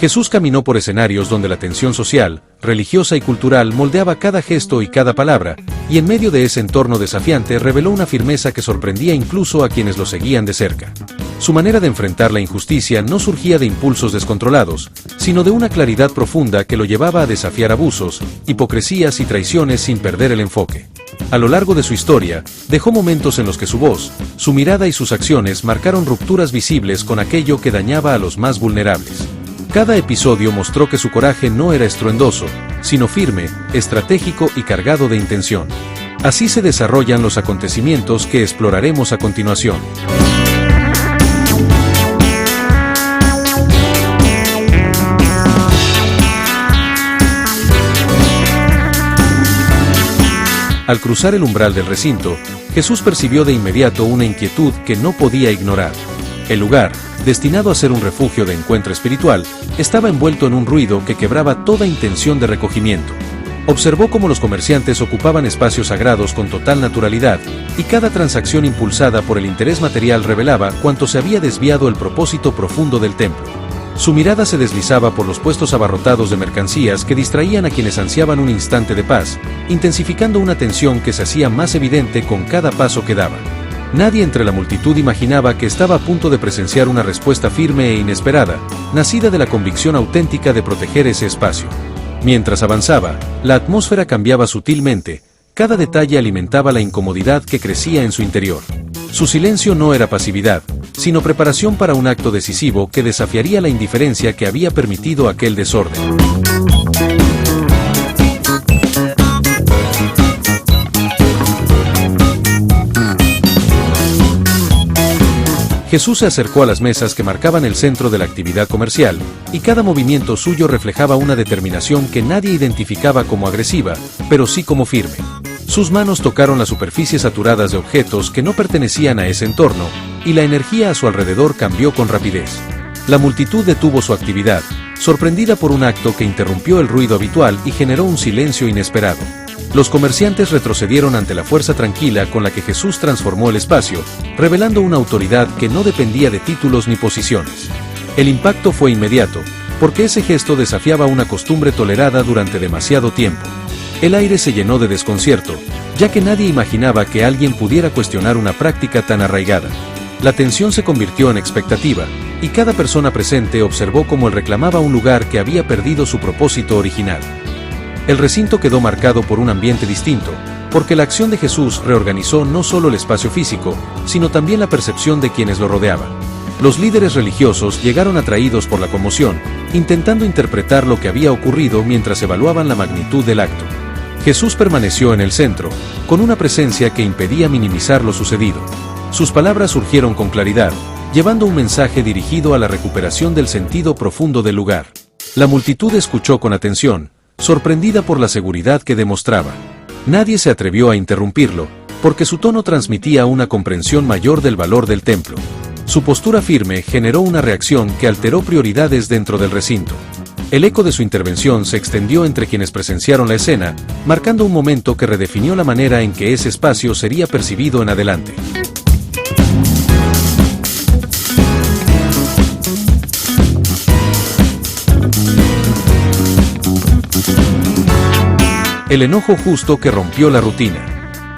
Jesús caminó por escenarios donde la tensión social, religiosa y cultural moldeaba cada gesto y cada palabra, y en medio de ese entorno desafiante reveló una firmeza que sorprendía incluso a quienes lo seguían de cerca. Su manera de enfrentar la injusticia no surgía de impulsos descontrolados, sino de una claridad profunda que lo llevaba a desafiar abusos, hipocresías y traiciones sin perder el enfoque. A lo largo de su historia, dejó momentos en los que su voz, su mirada y sus acciones marcaron rupturas visibles con aquello que dañaba a los más vulnerables. Cada episodio mostró que su coraje no era estruendoso, sino firme, estratégico y cargado de intención. Así se desarrollan los acontecimientos que exploraremos a continuación. Al cruzar el umbral del recinto, Jesús percibió de inmediato una inquietud que no podía ignorar. El lugar, destinado a ser un refugio de encuentro espiritual, estaba envuelto en un ruido que quebraba toda intención de recogimiento. Observó cómo los comerciantes ocupaban espacios sagrados con total naturalidad, y cada transacción impulsada por el interés material revelaba cuánto se había desviado el propósito profundo del templo. Su mirada se deslizaba por los puestos abarrotados de mercancías que distraían a quienes ansiaban un instante de paz, intensificando una tensión que se hacía más evidente con cada paso que daba. Nadie entre la multitud imaginaba que estaba a punto de presenciar una respuesta firme e inesperada, nacida de la convicción auténtica de proteger ese espacio. Mientras avanzaba, la atmósfera cambiaba sutilmente, cada detalle alimentaba la incomodidad que crecía en su interior. Su silencio no era pasividad, sino preparación para un acto decisivo que desafiaría la indiferencia que había permitido aquel desorden. Jesús se acercó a las mesas que marcaban el centro de la actividad comercial, y cada movimiento suyo reflejaba una determinación que nadie identificaba como agresiva, pero sí como firme. Sus manos tocaron las superficies saturadas de objetos que no pertenecían a ese entorno, y la energía a su alrededor cambió con rapidez. La multitud detuvo su actividad, sorprendida por un acto que interrumpió el ruido habitual y generó un silencio inesperado. Los comerciantes retrocedieron ante la fuerza tranquila con la que Jesús transformó el espacio, revelando una autoridad que no dependía de títulos ni posiciones. El impacto fue inmediato, porque ese gesto desafiaba una costumbre tolerada durante demasiado tiempo. El aire se llenó de desconcierto, ya que nadie imaginaba que alguien pudiera cuestionar una práctica tan arraigada. La tensión se convirtió en expectativa, y cada persona presente observó cómo él reclamaba un lugar que había perdido su propósito original. El recinto quedó marcado por un ambiente distinto, porque la acción de Jesús reorganizó no solo el espacio físico, sino también la percepción de quienes lo rodeaban. Los líderes religiosos llegaron atraídos por la conmoción, intentando interpretar lo que había ocurrido mientras evaluaban la magnitud del acto. Jesús permaneció en el centro, con una presencia que impedía minimizar lo sucedido. Sus palabras surgieron con claridad, llevando un mensaje dirigido a la recuperación del sentido profundo del lugar. La multitud escuchó con atención, sorprendida por la seguridad que demostraba. Nadie se atrevió a interrumpirlo, porque su tono transmitía una comprensión mayor del valor del templo. Su postura firme generó una reacción que alteró prioridades dentro del recinto. El eco de su intervención se extendió entre quienes presenciaron la escena, marcando un momento que redefinió la manera en que ese espacio sería percibido en adelante. El enojo justo que rompió la rutina.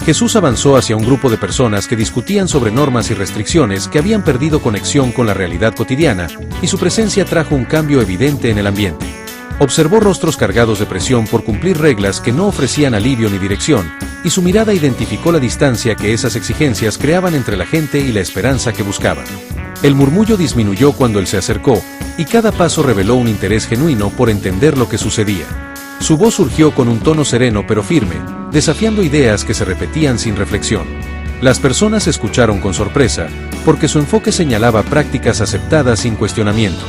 Jesús avanzó hacia un grupo de personas que discutían sobre normas y restricciones que habían perdido conexión con la realidad cotidiana, y su presencia trajo un cambio evidente en el ambiente. Observó rostros cargados de presión por cumplir reglas que no ofrecían alivio ni dirección, y su mirada identificó la distancia que esas exigencias creaban entre la gente y la esperanza que buscaban. El murmullo disminuyó cuando él se acercó, y cada paso reveló un interés genuino por entender lo que sucedía. Su voz surgió con un tono sereno pero firme, desafiando ideas que se repetían sin reflexión. Las personas escucharon con sorpresa, porque su enfoque señalaba prácticas aceptadas sin cuestionamiento.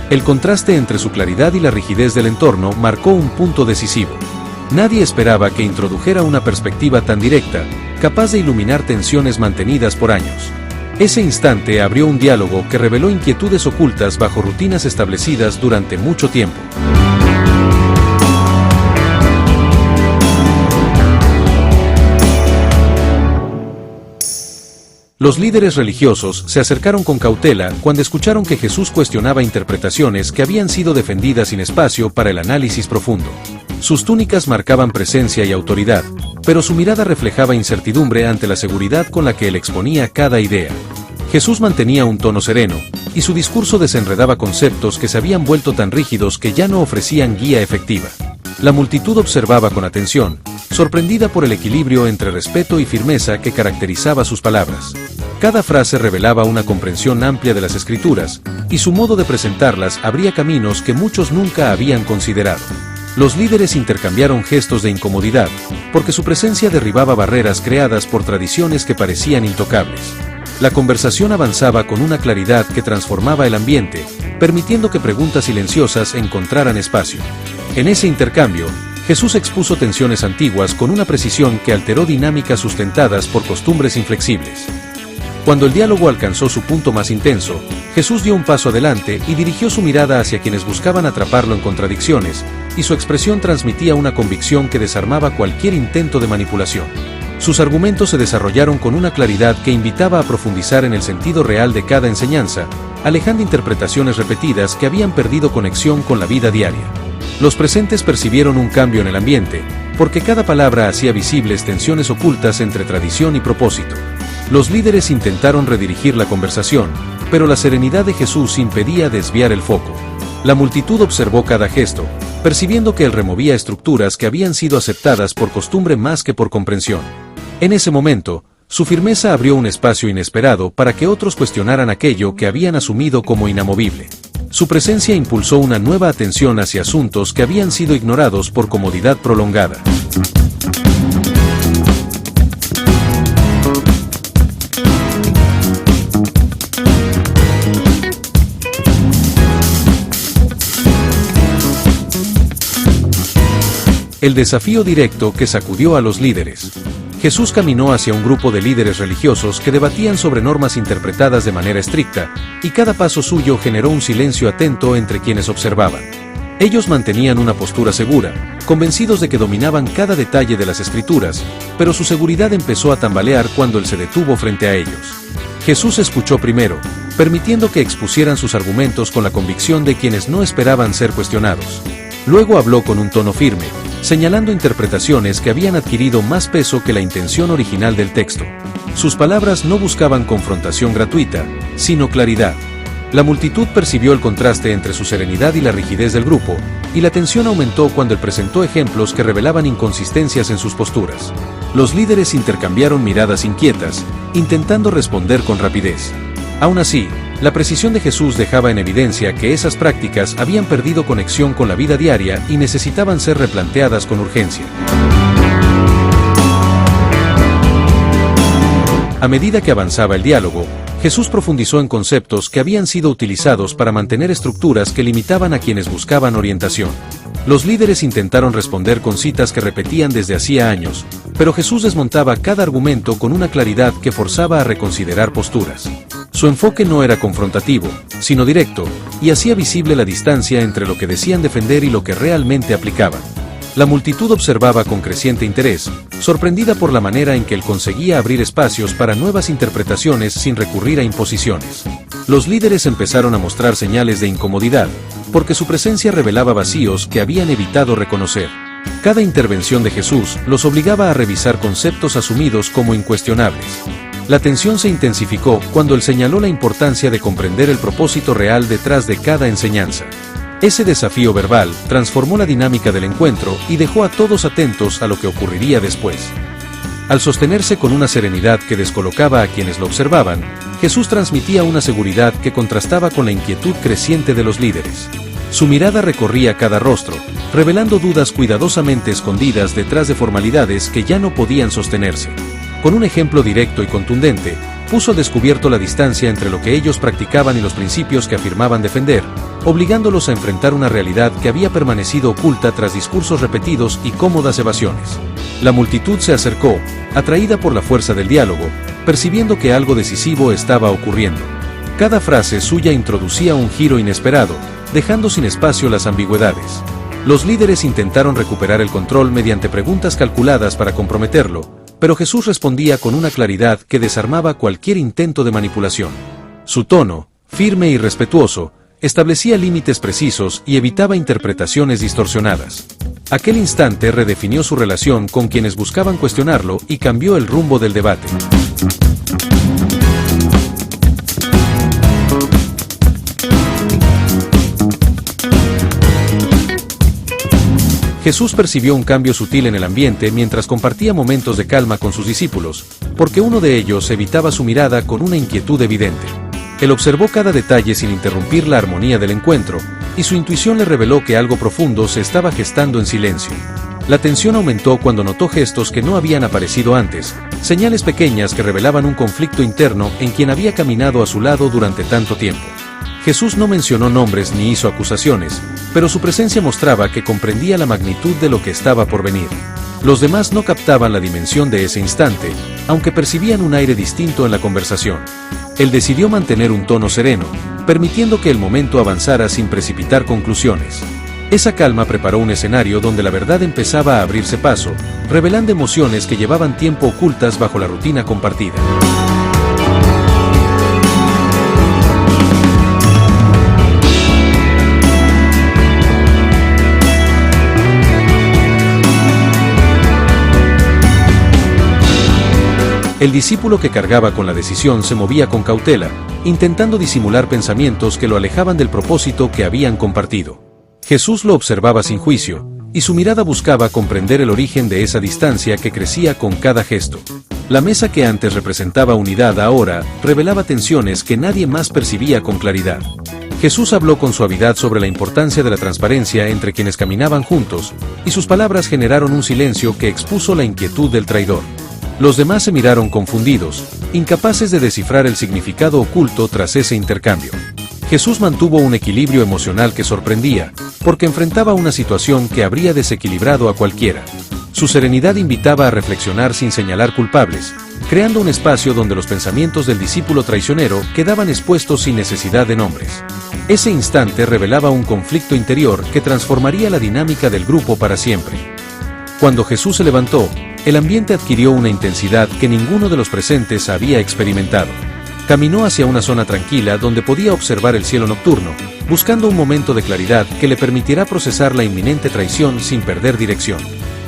El contraste entre su claridad y la rigidez del entorno marcó un punto decisivo. Nadie esperaba que introdujera una perspectiva tan directa, capaz de iluminar tensiones mantenidas por años. Ese instante abrió un diálogo que reveló inquietudes ocultas bajo rutinas establecidas durante mucho tiempo. Los líderes religiosos se acercaron con cautela cuando escucharon que Jesús cuestionaba interpretaciones que habían sido defendidas sin espacio para el análisis profundo. Sus túnicas marcaban presencia y autoridad, pero su mirada reflejaba incertidumbre ante la seguridad con la que él exponía cada idea. Jesús mantenía un tono sereno, y su discurso desenredaba conceptos que se habían vuelto tan rígidos que ya no ofrecían guía efectiva. La multitud observaba con atención, sorprendida por el equilibrio entre respeto y firmeza que caracterizaba sus palabras. Cada frase revelaba una comprensión amplia de las Escrituras, y su modo de presentarlas abría caminos que muchos nunca habían considerado. Los líderes intercambiaron gestos de incomodidad, porque su presencia derribaba barreras creadas por tradiciones que parecían intocables. La conversación avanzaba con una claridad que transformaba el ambiente, permitiendo que preguntas silenciosas encontraran espacio. En ese intercambio, Jesús expuso tensiones antiguas con una precisión que alteró dinámicas sustentadas por costumbres inflexibles. Cuando el diálogo alcanzó su punto más intenso, Jesús dio un paso adelante y dirigió su mirada hacia quienes buscaban atraparlo en contradicciones, y su expresión transmitía una convicción que desarmaba cualquier intento de manipulación. Sus argumentos se desarrollaron con una claridad que invitaba a profundizar en el sentido real de cada enseñanza, alejando interpretaciones repetidas que habían perdido conexión con la vida diaria. Los presentes percibieron un cambio en el ambiente, porque cada palabra hacía visibles tensiones ocultas entre tradición y propósito. Los líderes intentaron redirigir la conversación, pero la serenidad de Jesús impedía desviar el foco. La multitud observó cada gesto, percibiendo que él removía estructuras que habían sido aceptadas por costumbre más que por comprensión. En ese momento, su firmeza abrió un espacio inesperado para que otros cuestionaran aquello que habían asumido como inamovible. Su presencia impulsó una nueva atención hacia asuntos que habían sido ignorados por comodidad prolongada. El desafío directo que sacudió a los líderes. Jesús caminó hacia un grupo de líderes religiosos que debatían sobre normas interpretadas de manera estricta, y cada paso suyo generó un silencio atento entre quienes observaban. Ellos mantenían una postura segura, convencidos de que dominaban cada detalle de las Escrituras, pero su seguridad empezó a tambalear cuando él se detuvo frente a ellos. Jesús escuchó primero, permitiendo que expusieran sus argumentos con la convicción de quienes no esperaban ser cuestionados. Luego habló con un tono firme, señalando interpretaciones que habían adquirido más peso que la intención original del texto. Sus palabras no buscaban confrontación gratuita, sino claridad. La multitud percibió el contraste entre su serenidad y la rigidez del grupo, y la tensión aumentó cuando él presentó ejemplos que revelaban inconsistencias en sus posturas. Los líderes intercambiaron miradas inquietas, intentando responder con rapidez. Aún así, la precisión de Jesús dejaba en evidencia que esas prácticas habían perdido conexión con la vida diaria y necesitaban ser replanteadas con urgencia. A medida que avanzaba el diálogo, Jesús profundizó en conceptos que habían sido utilizados para mantener estructuras que limitaban a quienes buscaban orientación. Los líderes intentaron responder con citas que repetían desde hacía años, pero Jesús desmontaba cada argumento con una claridad que forzaba a reconsiderar posturas. Su enfoque no era confrontativo, sino directo, y hacía visible la distancia entre lo que decían defender y lo que realmente aplicaban. La multitud observaba con creciente interés, sorprendida por la manera en que él conseguía abrir espacios para nuevas interpretaciones sin recurrir a imposiciones. Los líderes empezaron a mostrar señales de incomodidad, porque su presencia revelaba vacíos que habían evitado reconocer. Cada intervención de Jesús los obligaba a revisar conceptos asumidos como incuestionables. La tensión se intensificó cuando él señaló la importancia de comprender el propósito real detrás de cada enseñanza. Ese desafío verbal transformó la dinámica del encuentro y dejó a todos atentos a lo que ocurriría después. Al sostenerse con una serenidad que descolocaba a quienes lo observaban, Jesús transmitía una seguridad que contrastaba con la inquietud creciente de los líderes. Su mirada recorría cada rostro, revelando dudas cuidadosamente escondidas detrás de formalidades que ya no podían sostenerse. Con un ejemplo directo y contundente, puso al descubierto la distancia entre lo que ellos practicaban y los principios que afirmaban defender, obligándolos a enfrentar una realidad que había permanecido oculta tras discursos repetidos y cómodas evasiones. La multitud se acercó, atraída por la fuerza del diálogo, percibiendo que algo decisivo estaba ocurriendo. Cada frase suya introducía un giro inesperado, dejando sin espacio las ambigüedades. Los líderes intentaron recuperar el control mediante preguntas calculadas para comprometerlo, pero Jesús respondía con una claridad que desarmaba cualquier intento de manipulación. Su tono, firme y respetuoso, establecía límites precisos y evitaba interpretaciones distorsionadas. Aquel instante redefinió su relación con quienes buscaban cuestionarlo y cambió el rumbo del debate. Jesús percibió un cambio sutil en el ambiente mientras compartía momentos de calma con sus discípulos, porque uno de ellos evitaba su mirada con una inquietud evidente. Él observó cada detalle sin interrumpir la armonía del encuentro, y su intuición le reveló que algo profundo se estaba gestando en silencio. La tensión aumentó cuando notó gestos que no habían aparecido antes, señales pequeñas que revelaban un conflicto interno en quien había caminado a su lado durante tanto tiempo. Jesús no mencionó nombres ni hizo acusaciones, pero su presencia mostraba que comprendía la magnitud de lo que estaba por venir. Los demás no captaban la dimensión de ese instante, aunque percibían un aire distinto en la conversación. Él decidió mantener un tono sereno, permitiendo que el momento avanzara sin precipitar conclusiones. Esa calma preparó un escenario donde la verdad empezaba a abrirse paso, revelando emociones que llevaban tiempo ocultas bajo la rutina compartida. El discípulo que cargaba con la decisión se movía con cautela, intentando disimular pensamientos que lo alejaban del propósito que habían compartido. Jesús lo observaba sin juicio, y su mirada buscaba comprender el origen de esa distancia que crecía con cada gesto. La mesa que antes representaba unidad ahora revelaba tensiones que nadie más percibía con claridad. Jesús habló con suavidad sobre la importancia de la transparencia entre quienes caminaban juntos, y sus palabras generaron un silencio que expuso la inquietud del traidor. Los demás se miraron confundidos, incapaces de descifrar el significado oculto tras ese intercambio. Jesús mantuvo un equilibrio emocional que sorprendía, porque enfrentaba una situación que habría desequilibrado a cualquiera. Su serenidad invitaba a reflexionar sin señalar culpables, creando un espacio donde los pensamientos del discípulo traicionero quedaban expuestos sin necesidad de nombres. Ese instante revelaba un conflicto interior que transformaría la dinámica del grupo para siempre. Cuando Jesús se levantó, el ambiente adquirió una intensidad que ninguno de los presentes había experimentado. Caminó hacia una zona tranquila donde podía observar el cielo nocturno, buscando un momento de claridad que le permitirá procesar la inminente traición sin perder dirección.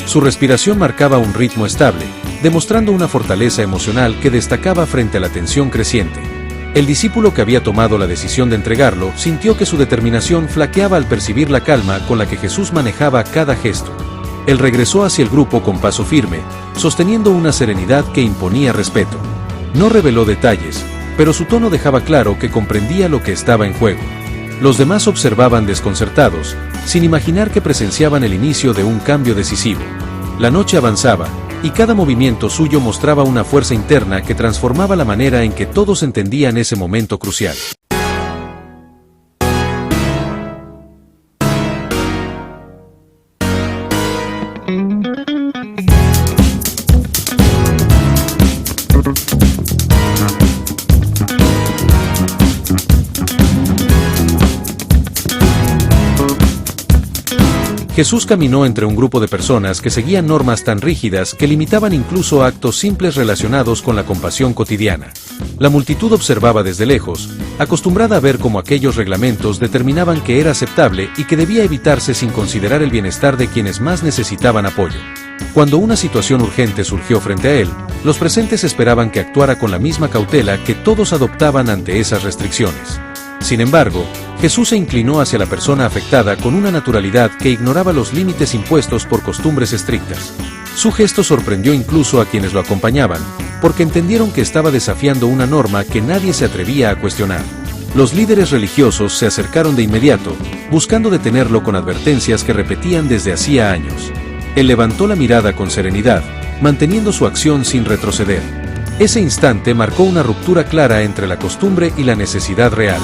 Su respiración marcaba un ritmo estable, demostrando una fortaleza emocional que destacaba frente a la tensión creciente. El discípulo que había tomado la decisión de entregarlo sintió que su determinación flaqueaba al percibir la calma con la que Jesús manejaba cada gesto. Él regresó hacia el grupo con paso firme, sosteniendo una serenidad que imponía respeto. No reveló detalles, pero su tono dejaba claro que comprendía lo que estaba en juego. Los demás observaban desconcertados, sin imaginar que presenciaban el inicio de un cambio decisivo. La noche avanzaba, y cada movimiento suyo mostraba una fuerza interna que transformaba la manera en que todos entendían ese momento crucial. Jesús caminó entre un grupo de personas que seguían normas tan rígidas que limitaban incluso actos simples relacionados con la compasión cotidiana. La multitud observaba desde lejos, acostumbrada a ver cómo aquellos reglamentos determinaban qué era aceptable y que debía evitarse sin considerar el bienestar de quienes más necesitaban apoyo. Cuando una situación urgente surgió frente a él, los presentes esperaban que actuara con la misma cautela que todos adoptaban ante esas restricciones. Sin embargo, Jesús se inclinó hacia la persona afectada con una naturalidad que ignoraba los límites impuestos por costumbres estrictas. Su gesto sorprendió incluso a quienes lo acompañaban, porque entendieron que estaba desafiando una norma que nadie se atrevía a cuestionar. Los líderes religiosos se acercaron de inmediato, buscando detenerlo con advertencias que repetían desde hacía años. Él levantó la mirada con serenidad, manteniendo su acción sin retroceder. Ese instante marcó una ruptura clara entre la costumbre y la necesidad real.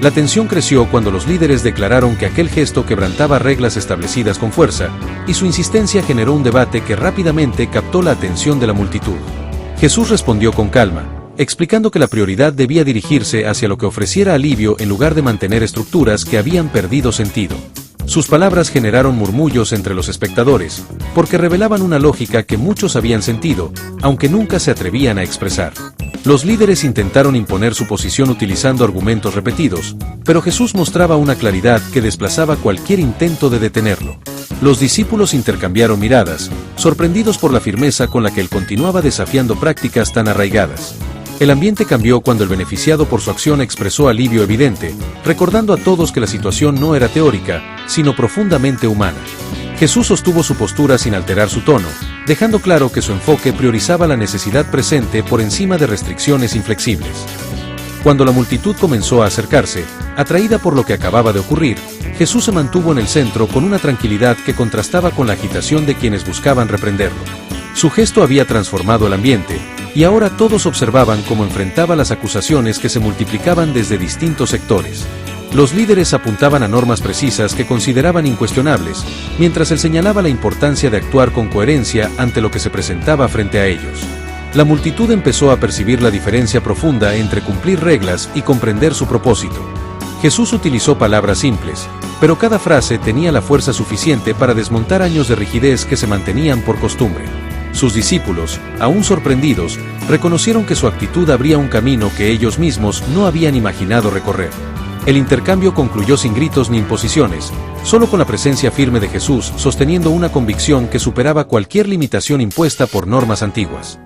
La tensión creció cuando los líderes declararon que aquel gesto quebrantaba reglas establecidas con fuerza, y su insistencia generó un debate que rápidamente captó la atención de la multitud. Jesús respondió con calma, explicando que la prioridad debía dirigirse hacia lo que ofreciera alivio en lugar de mantener estructuras que habían perdido sentido. Sus palabras generaron murmullos entre los espectadores, porque revelaban una lógica que muchos habían sentido, aunque nunca se atrevían a expresar. Los líderes intentaron imponer su posición utilizando argumentos repetidos, pero Jesús mostraba una claridad que desplazaba cualquier intento de detenerlo. Los discípulos intercambiaron miradas, sorprendidos por la firmeza con la que él continuaba desafiando prácticas tan arraigadas. El ambiente cambió cuando el beneficiado por su acción expresó alivio evidente, recordando a todos que la situación no era teórica, sino profundamente humana. Jesús sostuvo su postura sin alterar su tono, dejando claro que su enfoque priorizaba la necesidad presente por encima de restricciones inflexibles. Cuando la multitud comenzó a acercarse, atraída por lo que acababa de ocurrir, Jesús se mantuvo en el centro con una tranquilidad que contrastaba con la agitación de quienes buscaban reprenderlo. Su gesto había transformado el ambiente, y ahora todos observaban cómo enfrentaba las acusaciones que se multiplicaban desde distintos sectores. Los líderes apuntaban a normas precisas que consideraban incuestionables, mientras él señalaba la importancia de actuar con coherencia ante lo que se presentaba frente a ellos. La multitud empezó a percibir la diferencia profunda entre cumplir reglas y comprender su propósito. Jesús utilizó palabras simples, pero cada frase tenía la fuerza suficiente para desmontar años de rigidez que se mantenían por costumbre. Sus discípulos, aún sorprendidos, reconocieron que su actitud abría un camino que ellos mismos no habían imaginado recorrer. El intercambio concluyó sin gritos ni imposiciones, solo con la presencia firme de Jesús sosteniendo una convicción que superaba cualquier limitación impuesta por normas antiguas.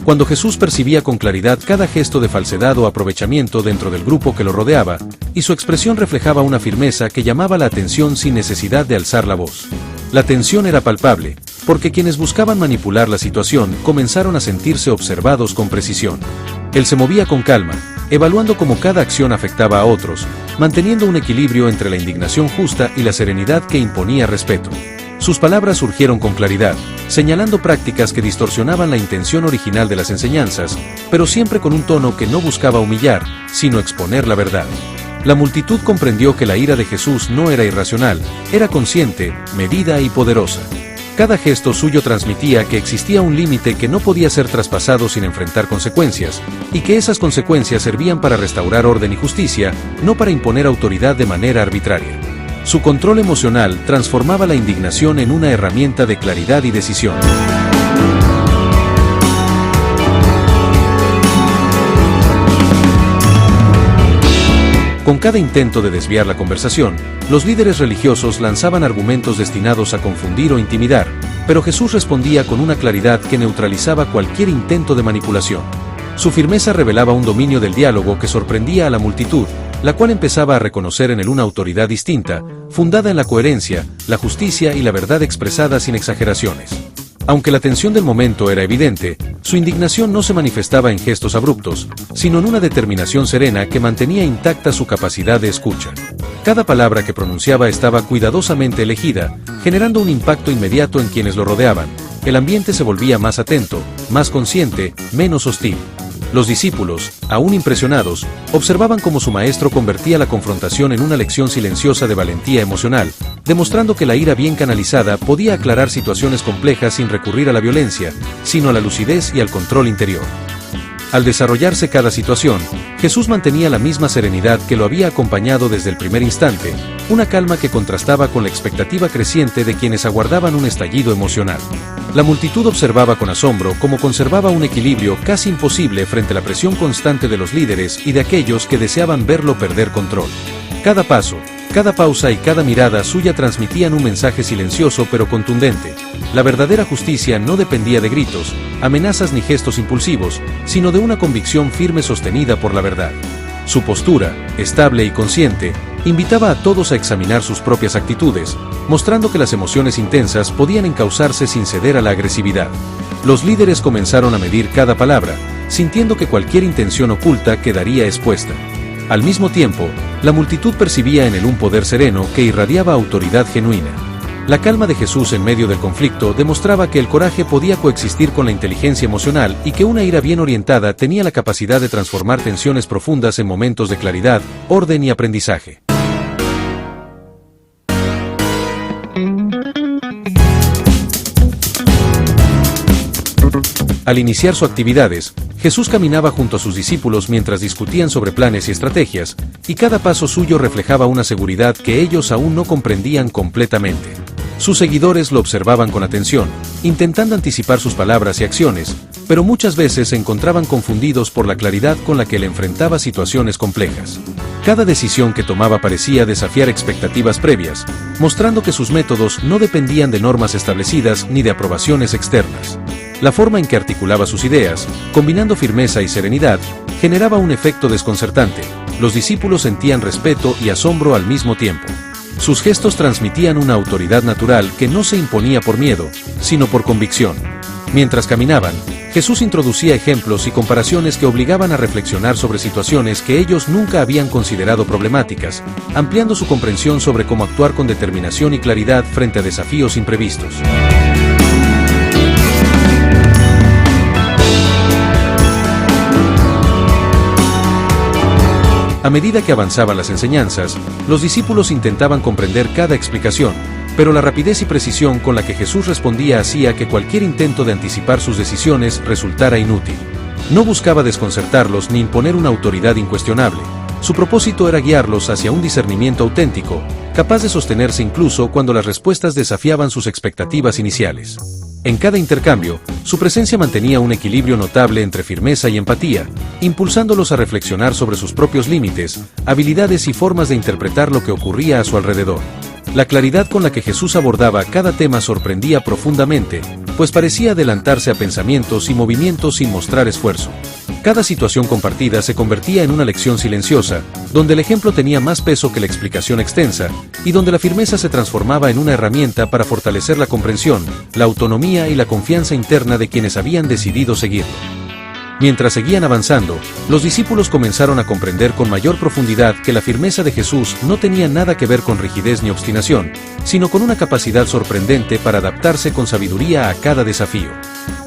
Cuando Jesús percibía con claridad cada gesto de falsedad o aprovechamiento dentro del grupo que lo rodeaba, y su expresión reflejaba una firmeza que llamaba la atención sin necesidad de alzar la voz. La tensión era palpable, porque quienes buscaban manipular la situación comenzaron a sentirse observados con precisión. Él se movía con calma, evaluando cómo cada acción afectaba a otros, manteniendo un equilibrio entre la indignación justa y la serenidad que imponía respeto. Sus palabras surgieron con claridad, señalando prácticas que distorsionaban la intención original de las enseñanzas, pero siempre con un tono que no buscaba humillar, sino exponer la verdad. La multitud comprendió que la ira de Jesús no era irracional, era consciente, medida y poderosa. Cada gesto suyo transmitía que existía un límite que no podía ser traspasado sin enfrentar consecuencias, y que esas consecuencias servían para restaurar orden y justicia, no para imponer autoridad de manera arbitraria. Su control emocional transformaba la indignación en una herramienta de claridad y decisión. Con cada intento de desviar la conversación, los líderes religiosos lanzaban argumentos destinados a confundir o intimidar, pero Jesús respondía con una claridad que neutralizaba cualquier intento de manipulación. Su firmeza revelaba un dominio del diálogo que sorprendía a la multitud, la cual empezaba a reconocer en él una autoridad distinta, fundada en la coherencia, la justicia y la verdad expresada sin exageraciones. Aunque la tensión del momento era evidente, su indignación no se manifestaba en gestos abruptos, sino en una determinación serena que mantenía intacta su capacidad de escucha. Cada palabra que pronunciaba estaba cuidadosamente elegida, generando un impacto inmediato en quienes lo rodeaban. El ambiente se volvía más atento, más consciente, menos hostil. Los discípulos, aún impresionados, observaban cómo su maestro convertía la confrontación en una lección silenciosa de valentía emocional, demostrando que la ira bien canalizada podía aclarar situaciones complejas sin recurrir a la violencia, sino a la lucidez y al control interior. Al desarrollarse cada situación, Jesús mantenía la misma serenidad que lo había acompañado desde el primer instante, una calma que contrastaba con la expectativa creciente de quienes aguardaban un estallido emocional. La multitud observaba con asombro cómo conservaba un equilibrio casi imposible frente a la presión constante de los líderes y de aquellos que deseaban verlo perder control. Cada paso, cada pausa y cada mirada suya transmitían un mensaje silencioso pero contundente. La verdadera justicia no dependía de gritos, amenazas ni gestos impulsivos, sino de una convicción firme sostenida por la verdad. Su postura, estable y consciente, invitaba a todos a examinar sus propias actitudes, mostrando que las emociones intensas podían encauzarse sin ceder a la agresividad. Los líderes comenzaron a medir cada palabra, sintiendo que cualquier intención oculta quedaría expuesta. Al mismo tiempo, la multitud percibía en él un poder sereno que irradiaba autoridad genuina. La calma de Jesús en medio del conflicto demostraba que el coraje podía coexistir con la inteligencia emocional y que una ira bien orientada tenía la capacidad de transformar tensiones profundas en momentos de claridad, orden y aprendizaje. Al iniciar sus actividades, Jesús caminaba junto a sus discípulos mientras discutían sobre planes y estrategias, y cada paso suyo reflejaba una seguridad que ellos aún no comprendían completamente. Sus seguidores lo observaban con atención, intentando anticipar sus palabras y acciones, pero muchas veces se encontraban confundidos por la claridad con la que él enfrentaba situaciones complejas. Cada decisión que tomaba parecía desafiar expectativas previas, mostrando que sus métodos no dependían de normas establecidas ni de aprobaciones externas. La forma en que articulaba sus ideas, combinando firmeza y serenidad, generaba un efecto desconcertante. Los discípulos sentían respeto y asombro al mismo tiempo. Sus gestos transmitían una autoridad natural que no se imponía por miedo, sino por convicción. Mientras caminaban, Jesús introducía ejemplos y comparaciones que obligaban a reflexionar sobre situaciones que ellos nunca habían considerado problemáticas, ampliando su comprensión sobre cómo actuar con determinación y claridad frente a desafíos imprevistos. A medida que avanzaban las enseñanzas, los discípulos intentaban comprender cada explicación, pero la rapidez y precisión con la que Jesús respondía hacía que cualquier intento de anticipar sus decisiones resultara inútil. No buscaba desconcertarlos ni imponer una autoridad incuestionable. Su propósito era guiarlos hacia un discernimiento auténtico, capaz de sostenerse incluso cuando las respuestas desafiaban sus expectativas iniciales. En cada intercambio, su presencia mantenía un equilibrio notable entre firmeza y empatía, impulsándolos a reflexionar sobre sus propios límites, habilidades y formas de interpretar lo que ocurría a su alrededor. La claridad con la que Jesús abordaba cada tema sorprendía profundamente, pues parecía adelantarse a pensamientos y movimientos sin mostrar esfuerzo. Cada situación compartida se convertía en una lección silenciosa, donde el ejemplo tenía más peso que la explicación extensa, y donde la firmeza se transformaba en una herramienta para fortalecer la comprensión, la autonomía y la confianza interna de quienes habían decidido seguirlo. Mientras seguían avanzando, los discípulos comenzaron a comprender con mayor profundidad que la firmeza de Jesús no tenía nada que ver con rigidez ni obstinación, sino con una capacidad sorprendente para adaptarse con sabiduría a cada desafío.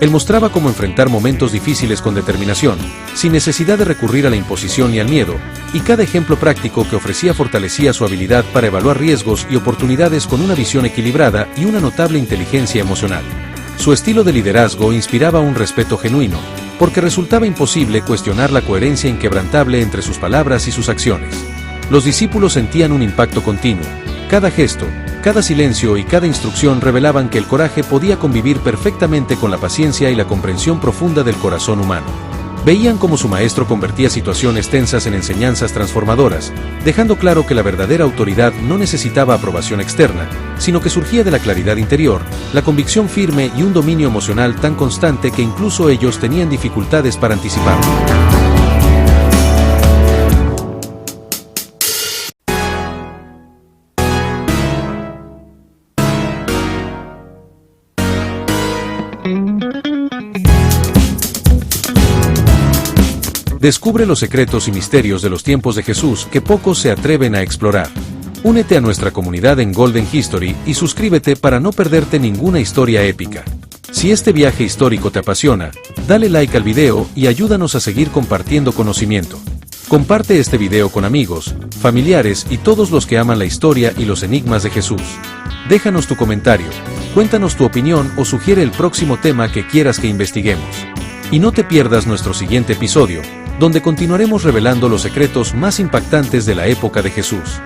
Él mostraba cómo enfrentar momentos difíciles con determinación, sin necesidad de recurrir a la imposición ni al miedo, y cada ejemplo práctico que ofrecía fortalecía su habilidad para evaluar riesgos y oportunidades con una visión equilibrada y una notable inteligencia emocional. Su estilo de liderazgo inspiraba un respeto genuino, porque resultaba imposible cuestionar la coherencia inquebrantable entre sus palabras y sus acciones. Los discípulos sentían un impacto continuo. Cada gesto, cada silencio y cada instrucción revelaban que el coraje podía convivir perfectamente con la paciencia y la comprensión profunda del corazón humano. Veían cómo su maestro convertía situaciones tensas en enseñanzas transformadoras, dejando claro que la verdadera autoridad no necesitaba aprobación externa, sino que surgía de la claridad interior, la convicción firme y un dominio emocional tan constante que incluso ellos tenían dificultades para anticiparlo. Descubre los secretos y misterios de los tiempos de Jesús que pocos se atreven a explorar. Únete a nuestra comunidad en Golden History y suscríbete para no perderte ninguna historia épica. Si este viaje histórico te apasiona, dale like al video y ayúdanos a seguir compartiendo conocimiento. Comparte este video con amigos, familiares y todos los que aman la historia y los enigmas de Jesús. Déjanos tu comentario, cuéntanos tu opinión o sugiere el próximo tema que quieras que investiguemos. Y no te pierdas nuestro siguiente episodio, donde continuaremos revelando los secretos más impactantes de la época de Jesús.